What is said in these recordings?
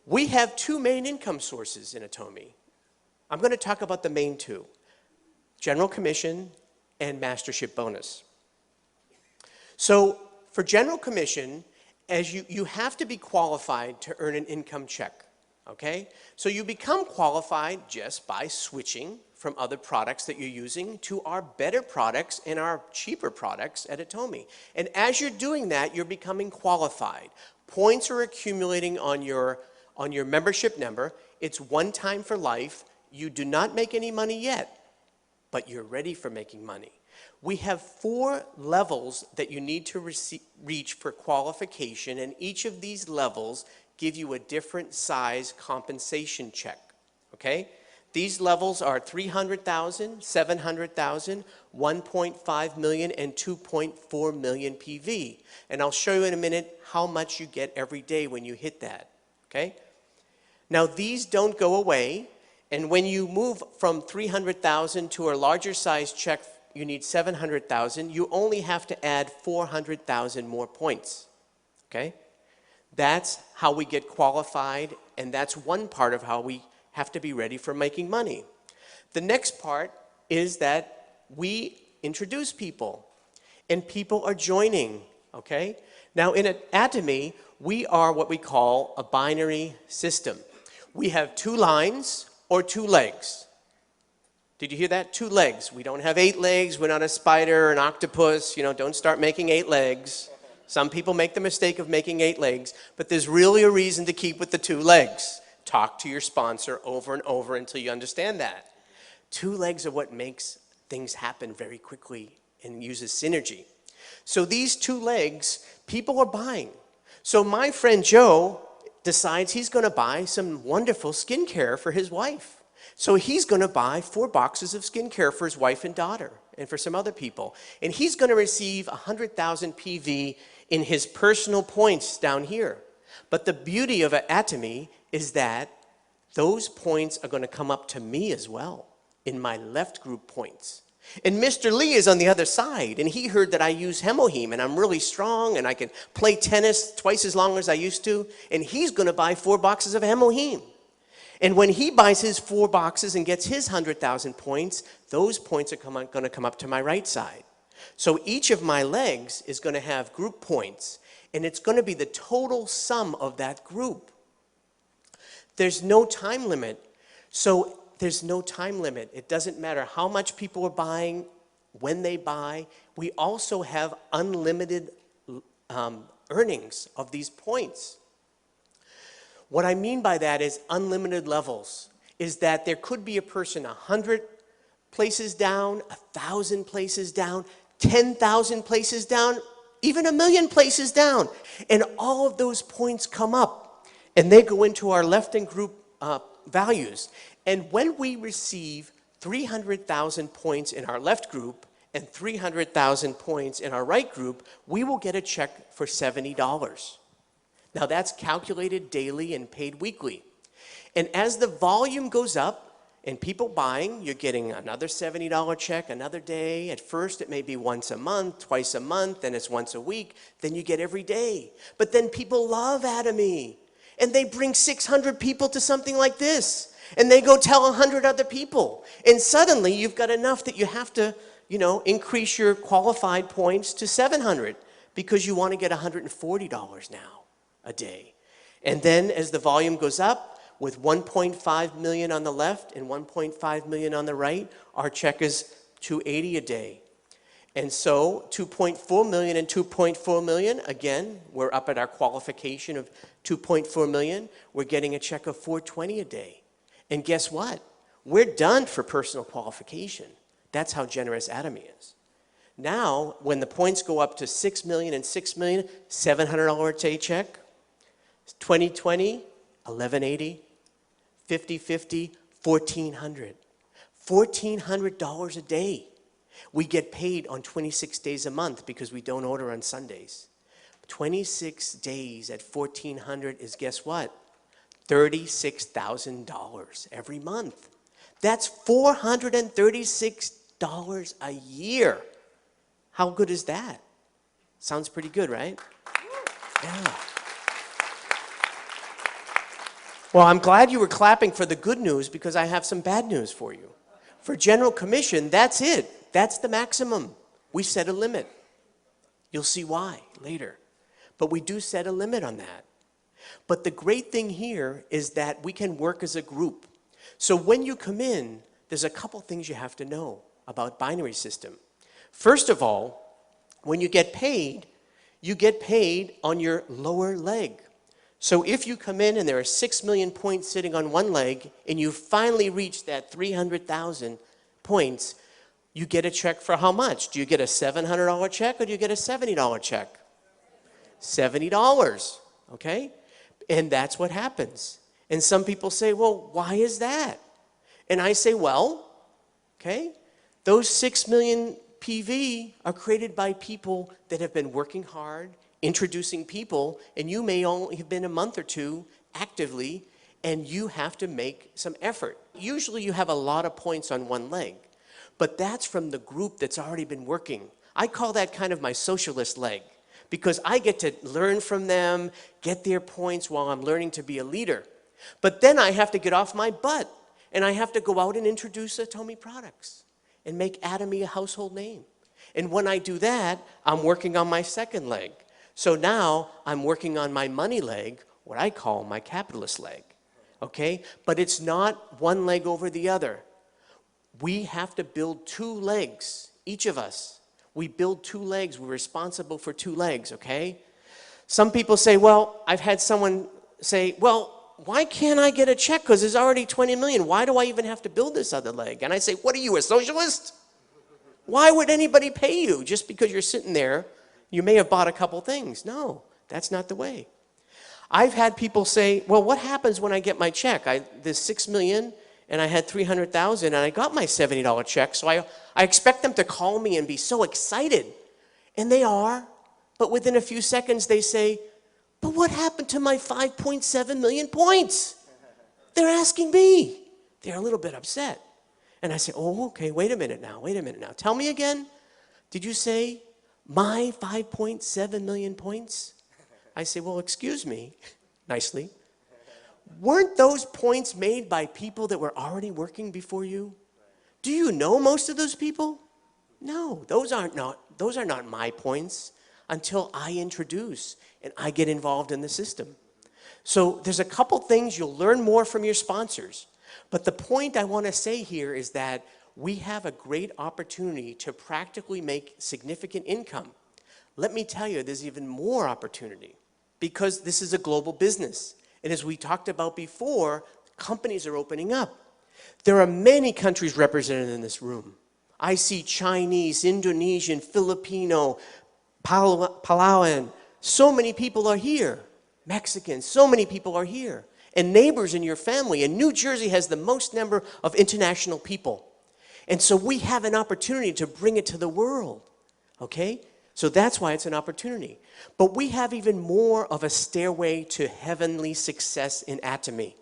We have two main income sources in Atomy. I'm going to talk about the main two, general commission and mastership bonus. So for general commission, as you have to be qualified to earn an income check, okay? So you become qualified just by switching from other products that you're using to our better products and our cheaper products at Atomy. And as you're doing that, you're becoming qualified. Points are accumulating on your membership number. It's one time for life. You do not make any money yet, but you're ready for making money. We have 4 levels that you need to reach for qualification, and each of these levels give you a different size compensation check, okay? These levels are $300,000, $700,000, $1.5 million, and $2.4 million PV. And I'll show you in a minute how much you get every day when you hit that, okay? Now these don't go away, and when you move from $300,000 to a larger size check, you need $700,000, you only have to add $400,000 more points, okay? That's how we get qualified, and that's one part of how we have to be ready for making money. The next part is that we introduce people, and people are joining, okay? Now in Atomy, we are what we call a binary system. We have 2 lines or 2 legs. Did you hear that? 2 legs. We don't have 8 legs. We're not a spider or an octopus. You know, don't start making 8 legs. Some people make the mistake of making 8 legs, but there's really a reason to keep with the 2 legs. Talk to your sponsor over and over until you understand that. 2 legs are what makes things happen very quickly and uses synergy. So these 2 legs, people are buying. So my friend Joe decides he's going to buy some wonderful skincare for his wife. So he's going to buy 4 boxes of skincare for his wife and daughter and for some other people. And he's going to receive 100,000 PV in his personal points down here. But the beauty of Atomy is that those points are going to come up to me as well in my left group points. And Mr. Lee is on the other side, and he heard that I use hemoheme, and I'm really strong, and I can play tennis twice as long as I used to, and he's going to buy 4 boxes of hemoheme. And when he buys his 4 boxes and gets his 100,000 points, those points are going to come up to my right side. So each of my legs is going to have group points, and it's going to be the total sum of that group. There's no time limit. So there's no time limit. It doesn't matter how much people are buying, when they buy. We also have unlimited earnings of these points. What I mean by that is unlimited levels, is that there could be a person 100 places down, 1,000 places down, 10,000 places down, even 1,000,000 places down. And all of those points come up, and they go into our left and group values. And when we receive 300,000 points in our left group and 300,000 points in our right group, we will get a check for $70. Now that's calculated daily and paid weekly. And as the volume goes up and people buying, you're getting another $70 check another day. At first it may be once a month, twice a month, then it's once a week, then you get every day. But then people love Atomy, and they bring 600 people to something like this, and they go tell 100 other people. And suddenly you've got enough that you have to, you know, increase your qualified points to 700 because you want to get $140 now a day. And then as the volume goes up, with 1.5 million on the left and 1.5 million on the right, our check is $280 a day. And so 2.4 million and 2.4 million, again, we're up at our qualification of 2.4 million. We're getting a check of $420 a day. And guess what? We're done for personal qualification. That's how generous Atomy is. Now, when the points go up to 6 million and 6 million, $700 a day check. 2020, 1180, 50/50, $1,400. $1,400 a day. We get paid on 26 days a month because we don't order on Sundays. 26 days at $1,400 is, guess what? $36,000 every month. That's $436 a year. How good is that? Sounds pretty good, right? Yeah. Well, I'm glad you were clapping for the good news because I have some bad news for you. For general commission, that's it. That's the maximum. We set a limit. You'll see why later. But we do set a limit on that. But the great thing here is that we can work as a group. So when you come in, there's a couple things you have to know about binary system. First of all, when you get paid on your lower leg. So if you come in and there are 6 million points sitting on one leg and you finally reach that 300,000 points, you get a check for how much? Do you get a $700 check or do you get a $70 check? $70, okay? And that's what happens. And some people say, well, why is that? And I say, well, okay, those 6 million PV are created by people that have been working hard, introducing people, and you may only have been a month or two actively, and you have to make some effort. Usually you have a lot of points on one leg, but that's from the group that's already been working. I call that kind of my socialist leg, because I get to learn from them, get their points while I'm learning to be a leader. But then I have to get off my butt, and I have to go out and introduce Atomy products and make Atomy a household name. And when I do that, I'm working on my second leg. So now I'm working on my money leg, what I call my capitalist leg, okay? But it's not one leg over the other. We have to build two legs, each of us. We build two legs, we're responsible for two legs, okay? Some people say, well, I've had someone say, well, why can't I get a check? Because there's already 20 million. Why do I even have to build this other leg? And I say, what are you, a socialist? Why would anybody pay you just because you're sitting there? You may have bought a couple things. No, that's not the way. I've had people say, well, what happens when I get my check? There's 6 million and I had 300,000 and I got my $70 check. So I expect them to call me and be so excited. And they are. But within a few seconds they say, but what happened to my 5.7 million points? They're asking me. They're a little bit upset. And I say, oh, okay, wait a minute now. Tell me again. Did you say my 5.7 million points? I say, well, excuse me, nicely. Weren't those points made by people that were already working before you? Do you know most of those people? No, those are not my points until I introduce and I get involved in the system. So there's a couple things you'll learn more from your sponsors. But the point I want to say here is that we have a great opportunity to practically make significant income. Let me tell you, there's even more opportunity because this is a global business. And as we talked about before, companies are opening up. There are many countries represented in this room. I see Chinese, Indonesian, Filipino, Palauan. So many people are here. Mexicans, so many people are here. And neighbors in your family. And New Jersey has the most number of international people. And so we have an opportunity to bring it to the world, okay? So that's why it's an opportunity. But we have even more of a stairway to heavenly success in Atomy.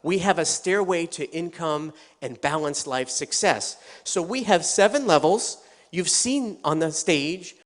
We have a stairway to income and balanced life success. So we have 7 levels. You've seen on the stage